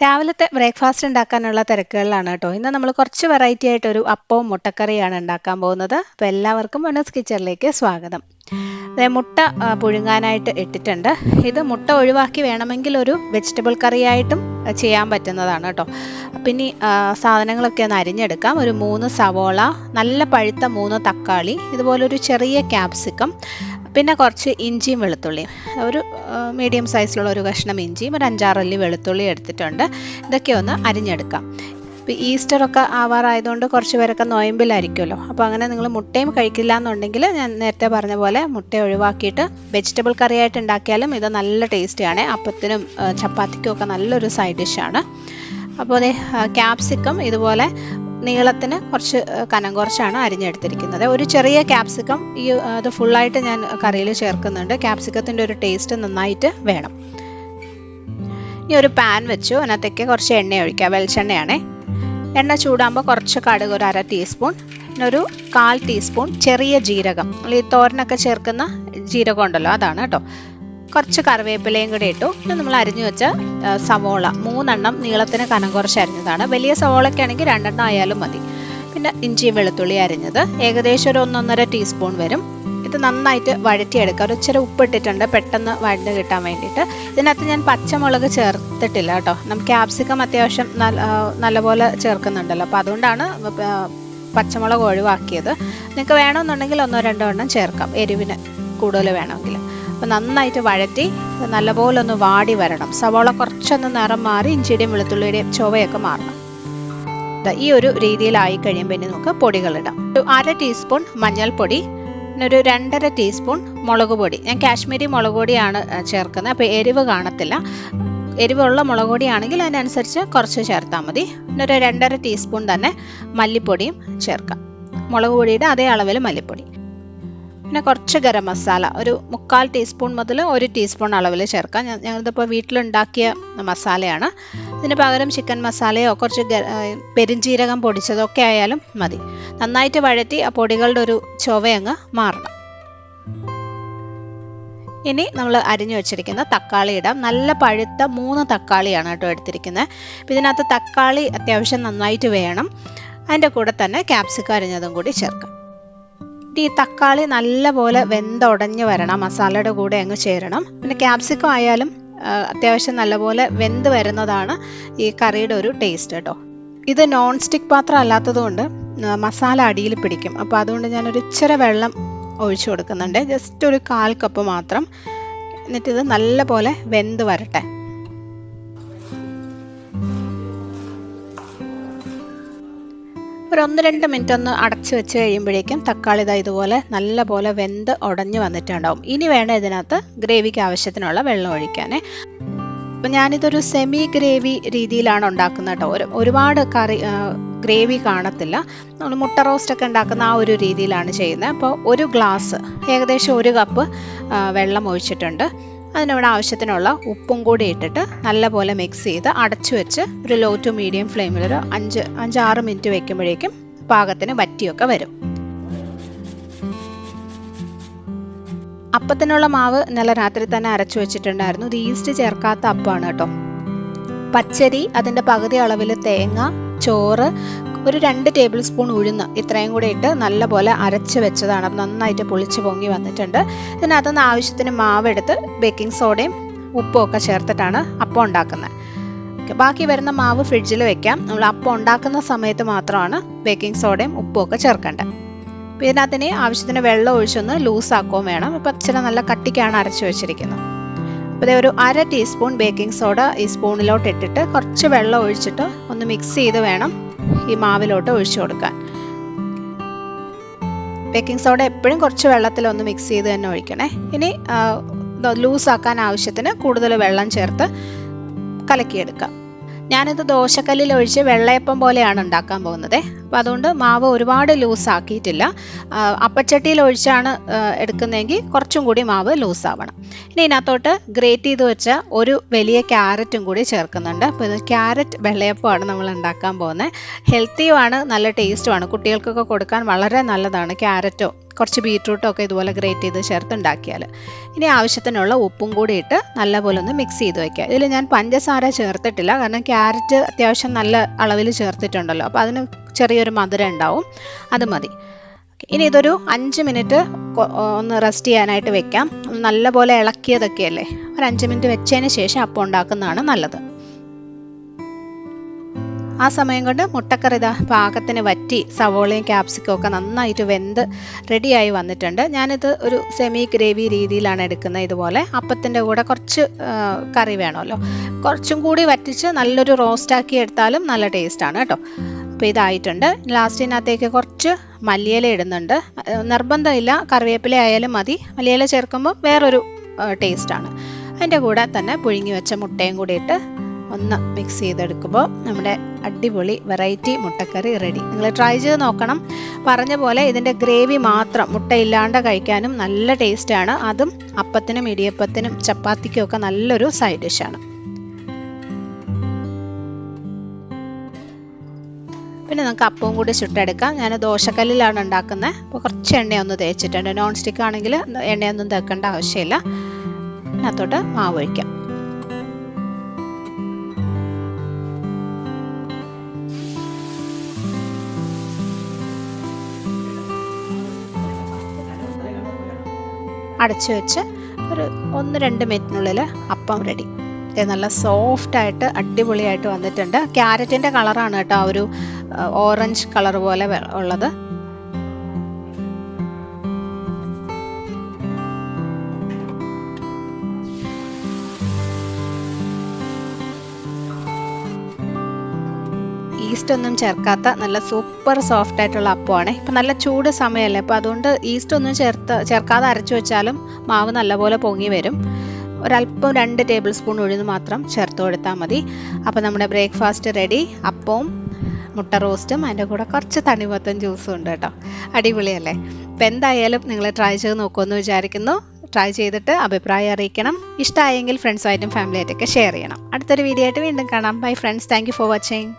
രാവിലത്തെ ബ്രേക്ക്ഫാസ്റ്റ് ഉണ്ടാക്കാനുള്ള തിരക്കുകളിലാണ് കേട്ടോ. ഇന്ന് നമ്മൾ കുറച്ച് വെറൈറ്റി ആയിട്ട് ഒരു അപ്പവും മുട്ടക്കറിയാണ് ഉണ്ടാക്കാൻ പോകുന്നത്. അപ്പോൾ എല്ലാവർക്കും വെനസ് കിച്ചണിലേക്ക് സ്വാഗതം. മുട്ട പുഴുങ്ങാനായിട്ട് ഇട്ടിട്ടുണ്ട്. ഇത് മുട്ട ഒഴിവാക്കി വേണമെങ്കിൽ ഒരു വെജിറ്റബിൾ കറിയായിട്ടും ചെയ്യാൻ പറ്റുന്നതാണ് കേട്ടോ. പിന്നെ സാധനങ്ങളൊക്കെ ഒന്ന് അരിഞ്ഞെടുക്കാം. ഒരു 3 സവോള, നല്ല പഴുത്ത 3 തക്കാളി, ഇതുപോലൊരു ചെറിയ ക്യാപ്സിക്കം, പിന്നെ കുറച്ച് ഇഞ്ചിയും വെളുത്തുള്ളിയും, ഒരു മീഡിയം സൈസിലുള്ള ഒരു കഷ്ണം ഇഞ്ചിയും ഒരു 5-6 അല്ലി വെളുത്തുള്ളി എടുത്തിട്ടുണ്ട്. ഇതൊക്കെ ഒന്ന് അരിഞ്ഞെടുക്കാം. ഇപ്പോൾ ഈസ്റ്ററൊക്കെ ആവാറായതുകൊണ്ട് കുറച്ച് പേരൊക്കെ നൊയമ്പിലായിരിക്കുമല്ലോ. അപ്പോൾ അങ്ങനെ നിങ്ങൾ മുട്ടയും കഴിക്കില്ല എന്നുണ്ടെങ്കിൽ ഞാൻ നേരത്തെ പറഞ്ഞ പോലെ മുട്ട ഒഴിവാക്കിയിട്ട് വെജിറ്റബിൾ കറിയായിട്ട് ഉണ്ടാക്കിയാലും ഇത് നല്ല ടേസ്റ്റിയാണ്. അപ്പത്തിനും ചപ്പാത്തിക്കും ഒക്കെ നല്ലൊരു സൈഡ് ഡിഷാണ്. അപ്പോൾ അതെ, ക്യാപ്സിക്കം ഇതുപോലെ നീളത്തിന് കുറച്ച് കനം കുറച്ചാണ് അരിഞ്ഞെടുത്തിരിക്കുന്നത്. ഒരു ചെറിയ ക്യാപ്സിക്കം അത് ഫുള്ളായിട്ട് ഞാൻ കറിയിൽ ചേർക്കുന്നുണ്ട്. ക്യാപ്സിക്കത്തിൻ്റെ ഒരു ടേസ്റ്റ് നന്നായിട്ട് വേണം. ഇനി ഒരു പാൻ വെച്ചു, അതിനകത്തേക്ക് കുറച്ച് എണ്ണ ഒഴിക്കുക. വെളിച്ചെണ്ണയാണേ. എണ്ണ ചൂടാകുമ്പോൾ കുറച്ച് കടുക്, ഒരു 1/2 ടീസ്പൂൺ, പിന്നെ ഒരു 1/4 ടീസ്പൂൺ ചെറിയ ജീരകം, ഈ തോരനൊക്കെ ചേർക്കുന്ന ജീരകം ഉണ്ടല്ലോ, അതാണ് കേട്ടോ. കുറച്ച് കറിവേപ്പിലയും കൂടി ഇട്ടു. പിന്നെ നമ്മൾ അരിഞ്ഞു വെച്ച സവോള 3 എണ്ണം നീളത്തിന് കനം കുറച്ച് അരിഞ്ഞതാണ്. വലിയ സവോളയ്ക്ക് ആണെങ്കിൽ 2 എണ്ണം ആയാലും മതി. പിന്നെ ഇഞ്ചി വെളുത്തുള്ളി അരിഞ്ഞത് ഏകദേശം ഒരു 1-1.5 ടീസ്പൂൺ വരും. ഇത് നന്നായിട്ട് വഴറ്റിയെടുക്കുക. ഒരു ഇച്ചിരി ഉപ്പിട്ടിട്ടുണ്ട് പെട്ടെന്ന് വഴണ്ട് കിട്ടാൻ വേണ്ടിയിട്ട്. ഇതിനകത്ത് ഞാൻ പച്ചമുളക് ചേർത്തിട്ടില്ല കേട്ടോ. നമുക്ക് ക്യാപ്സിക്കം അത്യാവശ്യം നല്ലപോലെ ചേർക്കുന്നുണ്ടല്ലോ, അപ്പോൾ അതുകൊണ്ടാണ് പച്ചമുളക് ഒഴിവാക്കിയത്. നിങ്ങൾക്ക് വേണമെന്നുണ്ടെങ്കിൽ 1-2 എണ്ണം ചേർക്കാം, എരിവിന് കൂടുതൽ വേണമെങ്കിൽ. അപ്പോൾ നന്നായിട്ട് വഴറ്റി നല്ലപോലെ ഒന്ന് വാടി വരണം. സവോള കുറച്ചൊന്ന് നിറം മാറി ഇഞ്ചിയുടെയും വെളുത്തുള്ളിയുടെയും ചുവയൊക്കെ മാറണം. ഈ ഒരു രീതിയിലായി കഴിയുമ്പോൾ ഇനി നമുക്ക് പൊടികളിടാം. ഒരു 1/2 ടീസ്പൂൺ മഞ്ഞൾപ്പൊടി, പിന്നെ ഒരു 2.5 ടീസ്പൂൺ മുളക് പൊടി. ഞാൻ കാശ്മീരി മുളക് പൊടിയാണ് ചേർക്കുന്നത്, അപ്പോൾ എരിവ് കാണത്തില്ല. എരിവുള്ള മുളക് പൊടിയാണെങ്കിൽ അതിനനുസരിച്ച് കുറച്ച് ചേർത്താൽ മതി. പിന്നെ ഒരു 2.5 ടീസ്പൂൺ തന്നെ മല്ലിപ്പൊടിയും ചേർക്കാം. മുളക് പൊടിയുടെ അതേ അളവിൽ മല്ലിപ്പൊടി. പിന്നെ കുറച്ച് ഗരം മസാല, ഒരു 3/4 ടീസ്പൂൺ മുതൽ 1 ടീസ്പൂൺ അളവിൽ ചേർക്കാം. ഞങ്ങളിതിപ്പോൾ വീട്ടിലുണ്ടാക്കിയ മസാലയാണ്. ഇതിന് പകരം ചിക്കൻ മസാലയോ കുറച്ച് പെരുംജീരകം പൊടിച്ചതൊക്കെ ആയാലും മതി. നന്നായിട്ട് വഴറ്റി ആ പൊടികളുടെ ഒരു ചുവയങ്ങ് മാറണം. ഇനി നമ്മൾ അരിഞ്ഞു വെച്ചിരിക്കുന്ന തക്കാളി ഇടാം. നല്ല പഴുത്ത 3 തക്കാളിയാണ് കേട്ടോ എടുത്തിരിക്കുന്നത്. അപ്പോൾ ഇതിനകത്ത് തക്കാളി അത്യാവശ്യം നന്നായിട്ട് വേണം. അതിൻ്റെ കൂടെ തന്നെ ക്യാപ്സിക്കം അരിഞ്ഞതും കൂടി ചേർക്കാം. ഈ തക്കാളി നല്ലപോലെ വെന്തുടഞ്ഞ് വരണം, മസാലയുടെ കൂടെ അങ്ങ് ചേരണം. പിന്നെ ക്യാപ്സിക്കം ആയാലും അത്യാവശ്യം നല്ലപോലെ വെന്ത് വരുന്നതാണ് ഈ കറിയുടെ ഒരു ടേസ്റ്റ് കേട്ടോ. ഇത് നോൺ സ്റ്റിക്ക് പാത്രം അല്ലാത്തതുകൊണ്ട് മസാല അടിയിൽ പിടിക്കും. അപ്പോൾ അതുകൊണ്ട് ഞാനൊരു ഇച്ചിരി വെള്ളം ഒഴിച്ചു കൊടുക്കുന്നുണ്ട്, ജസ്റ്റ് ഒരു 1/4 കപ്പ് മാത്രം. എന്നിട്ട് ഇത് നല്ലപോലെ വെന്ത് വരട്ടെ. ഒരു 1-2 മിനിറ്റ് ഒന്ന് അടച്ചു വെച്ച് കഴിയുമ്പോഴേക്കും തക്കാളി ഇതുപോലെ നല്ലപോലെ വെന്ത് ഉടഞ്ഞു വന്നിട്ടുണ്ടാവും. ഇനി വേണം ഇതിനകത്ത് ഗ്രേവിക്ക് ആവശ്യത്തിനുള്ള വെള്ളം ഒഴിക്കാൻ. അപ്പം ഞാനിതൊരു സെമി ഗ്രേവി രീതിയിലാണ് ഉണ്ടാക്കുന്നത് കേട്ടോ. ഒരുപാട് ഗ്രേവി കാണത്തില്ല. നമ്മൾ മുട്ട റോസ്റ്റൊക്കെ ഉണ്ടാക്കുന്ന ആ ഒരു രീതിയിലാണ് ചെയ്യുന്നത്. അപ്പോൾ ഒരു ഗ്ലാസ്, ഏകദേശം 1 കപ്പ് വെള്ളം ഒഴിച്ചിട്ടുണ്ട്. അതിനിവിടെ ആവശ്യത്തിനുള്ള ഉപ്പും കൂടി ഇട്ടിട്ട് നല്ലപോലെ മിക്സ് ചെയ്ത് അടച്ചു വെച്ച് ഒരു ലോ ടു മീഡിയം ഫ്ലെയിമിൽ ഒരു 5-6 മിനിറ്റ് വെക്കുമ്പോഴേക്കും പാകത്തിന് വറ്റിയൊക്കെ വരും. അപ്പത്തിനുള്ള മാവ് ഇന്നലെ രാത്രി തന്നെ അരച്ചു വെച്ചിട്ടുണ്ടായിരുന്നു. ഇത് ഈസ്റ്റ് ചേർക്കാത്ത അപ്പമാണ് കേട്ടോ. പച്ചരി, അതിൻ്റെ പകുതി അളവിൽ തേങ്ങ, ചോറ്, ഒരു 2 ടേബിൾ സ്പൂൺ ഉഴുന്ന്, ഇത്രയും കൂടെ ഇട്ട് നല്ലപോലെ അരച്ച് വെച്ചതാണ്. നന്നായിട്ട് പൊളിച്ച് പൊങ്ങി വന്നിട്ടുണ്ട്. ഇതിനകത്തുനിന്ന് ആവശ്യത്തിന് മാവെടുത്ത് ബേക്കിംഗ് സോഡയും ഉപ്പും ഒക്കെ ചേർത്തിട്ടാണ് അപ്പം ഉണ്ടാക്കുന്നത്. ബാക്കി വരുന്ന മാവ് ഫ്രിഡ്ജിൽ വെക്കാം. നമ്മൾ അപ്പം ഉണ്ടാക്കുന്ന സമയത്ത് മാത്രമാണ് ബേക്കിംഗ് സോഡയും ഉപ്പും ഒക്കെ ചേർക്കേണ്ടത്. അപ്പോൾ ഇതിനകത്തിന് ആവശ്യത്തിന് വെള്ളം ഒഴിച്ചൊന്ന് ലൂസാക്കുകയും വേണം. ഇപ്പം ഇച്ചിരി നല്ല കട്ടിക്കാണ് അരച്ച് വെച്ചിരിക്കുന്നത്. അപ്പോൾ ഒരു 1/2 ടീസ്പൂൺ ബേക്കിംഗ് സോഡ ഈ സ്പൂണിലോട്ട് ഇട്ടിട്ട് കുറച്ച് വെള്ളം ഒഴിച്ചിട്ട് ഒന്ന് മിക്സ് ചെയ്ത് വേണം ഈ മാവിലോട്ട് ഒഴിച്ചു കൊടുക്കാൻ. ബേക്കിംഗ് സോഡ എപ്പോഴും കുറച്ച് വെള്ളത്തിലൊന്ന് മിക്സ് ചെയ്ത് തന്നെ ഒഴിക്കണേ. ഇനി ലൂസാക്കാൻ ആവശ്യത്തിന് കൂടുതൽ വെള്ളം ചേർത്ത് കലക്കിയെടുക്കാം. ഞാനിത് ദോശക്കല്ലിൽ ഒഴിച്ച് വെള്ളയപ്പം പോലെയാണ് ഉണ്ടാക്കാൻ പോകുന്നത്. അപ്പോൾ അതുകൊണ്ട് മാവ് ഒരുപാട് ലൂസാക്കിയിട്ടില്ല. അപ്പച്ചട്ടിയിൽ ഒഴിച്ചാണ് എടുക്കുന്നതെങ്കിൽ കുറച്ചും കൂടി മാവ് ലൂസാവണം. ഇനി ഇതിനകത്തോട്ട് ഗ്രേറ്റ് ചെയ്ത് വെച്ച ഒരു വലിയ ക്യാരറ്റും കൂടി ചേർക്കുന്നുണ്ട്. അപ്പോൾ ഇത് ക്യാരറ്റ് വെള്ളയപ്പമാണ് നമ്മൾ ഉണ്ടാക്കാൻ പോകുന്നത്. ഹെൽത്തിയുമാണ്, നല്ല ടേസ്റ്റുമാണ്. കുട്ടികൾക്കൊക്കെ കൊടുക്കാൻ വളരെ നല്ലതാണ്. ക്യാരറ്റോ കുറച്ച് ബീറ്റ്റൂട്ടൊക്കെ ഇതുപോലെ ഗ്രേറ്റ് ചെയ്ത് ചേർത്തുണ്ടാക്കിയാൽ. ഇനി ആവശ്യത്തിനുള്ള ഉപ്പും കൂടി ഇട്ട് നല്ലപോലെ ഒന്ന് മിക്സ് ചെയ്ത് വയ്ക്കുക. ഇതിൽ ഞാൻ പഞ്ചസാര ചേർത്തിട്ടില്ല, കാരണം ക്യാരറ്റ് അത്യാവശ്യം നല്ല അളവിൽ ചേർത്തിട്ടുണ്ടല്ലോ, അപ്പോൾ അതിന് ചെറിയൊരു മധുരം ഉണ്ടാവും, അത് മതി. ഇനി ഇതൊരു 5 മിനിറ്റ് ഒന്ന് റെസ്റ്റ് ചെയ്യാനായിട്ട് വെക്കാം. നല്ലപോലെ ഇളക്കിയതൊക്കെയല്ലേ, ഒരു 5 മിനിറ്റ് വെച്ചതിന് ശേഷം അപ്പം ഉണ്ടാക്കുന്നതാണ് നല്ലത്. ആ സമയം കൊണ്ട് മുട്ടക്കറി ഇതാ പാകത്തിന് വറ്റി സവോളയും ക്യാപ്സിക്കും ഒക്കെ നന്നായിട്ട് വെന്ത് റെഡിയായി വന്നിട്ടുണ്ട്. ഞാനിത് ഒരു സെമി ഗ്രേവി രീതിയിലാണ് എടുക്കുന്നത്. ഇതുപോലെ അപ്പത്തിൻ്റെ കൂടെ കുറച്ച് കറി വേണമല്ലോ, കുറച്ചും കൂടി വറ്റിച്ച് നല്ലൊരു റോസ്റ്റാക്കി എടുത്താലും നല്ല ടേസ്റ്റാണ് കേട്ടോ. അപ്പോൾ ഇതായിട്ടുണ്ട്. ലാസ്റ്റിനകത്തേക്ക് കുറച്ച് മല്ലിയില ഇടുന്നുണ്ട്. നിർബന്ധമില്ല, കറിവേപ്പില ആയാലും മതി. മല്ലിയില ചേർക്കുമ്പോൾ വേറൊരു ടേസ്റ്റാണ്. അതിൻ്റെ കൂടെ തന്നെ പുഴുങ്ങി വെച്ച മുട്ടയും കൂടി ഇട്ട് ഒന്ന് മിക്സ് ചെയ്തെടുക്കുമ്പോൾ നമ്മുടെ അടിപൊളി വെറൈറ്റി മുട്ടക്കറി റെഡി. നിങ്ങൾ ട്രൈ ചെയ്ത് നോക്കണം. പറഞ്ഞ പോലെ ഇതിൻ്റെ ഗ്രേവി മാത്രം മുട്ട ഇല്ലാണ്ട് കഴിക്കാനും നല്ല ടേസ്റ്റാണ്. അതും അപ്പത്തിനും ഇടിയപ്പത്തിനും ചപ്പാത്തിക്കും ഒക്കെ നല്ലൊരു സൈഡ് ഡിഷാണ്. പിന്നെ നമുക്ക് അപ്പവും കൂടി ചുട്ടെടുക്കാം. ഞാൻ ദോശക്കല്ലിലാണ് ഉണ്ടാക്കുന്നത്. അപ്പോൾ കുറച്ച് എണ്ണയൊന്ന് തേച്ചിട്ടുണ്ട്. നോൺ സ്റ്റിക്ക് ആണെങ്കിൽ എണ്ണയൊന്നും തേക്കേണ്ട ആവശ്യമില്ല. അതിനകത്തോട്ട് മാവ് ഒഴിക്കാം. അടച്ചു വെച്ച് ഒരു 1-2 മിനിറ്റിനുള്ളിൽ അപ്പം റെഡി. നല്ല സോഫ്റ്റായിട്ട് അടിപൊളിയായിട്ട് വന്നിട്ടുണ്ട്. ക്യാരറ്റിൻ്റെ കളറാണ് കേട്ടോ, ഒരു ഓറഞ്ച് കളർ പോലെ ഉള്ളത്. ഈസ്റ്റ് ഒന്നും ചേർക്കാത്ത നല്ല സൂപ്പർ സോഫ്റ്റ് ആയിട്ടുള്ള അപ്പമാണ്. ഇപ്പം നല്ല ചൂട് സമയമല്ലേ, അപ്പോൾ അതുകൊണ്ട് ഈസ്റ്റ് ഒന്നും ചേർക്കാതെ അരച്ചു വെച്ചാലും മാവ് നല്ലപോലെ പൊങ്ങി വരും. ഒരല്പം 2 ടേബിൾ സ്പൂൺ ഉഴുന്ന് മാത്രം ചേർത്ത് കൊടുത്താൽ മതി. അപ്പോൾ നമ്മുടെ ബ്രേക്ക്ഫാസ്റ്റ് റെഡി. അപ്പവും മുട്ട റോസ്റ്റും അതിൻ്റെ കൂടെ കുറച്ച് തണ്ണിമത്തൻ ജ്യൂസും ഉണ്ട് കേട്ടോ. അടിപൊളിയല്ലേ? അപ്പോൾ എന്തായാലും നിങ്ങൾ ട്രൈ ചെയ്ത് നോക്കുമെന്ന് വിചാരിക്കുന്നു. ട്രൈ ചെയ്തിട്ട് അഭിപ്രായം അറിയിക്കണം. ഇഷ്ടമായെങ്കിൽ ഫ്രണ്ട്സുമായിട്ടും ഫാമിലിയായിട്ടൊക്കെ ഷെയർ ചെയ്യണം. അടുത്തൊരു വീഡിയോ ആയിട്ട് വീണ്ടും കാണാം. Bye friends, thank you for watching.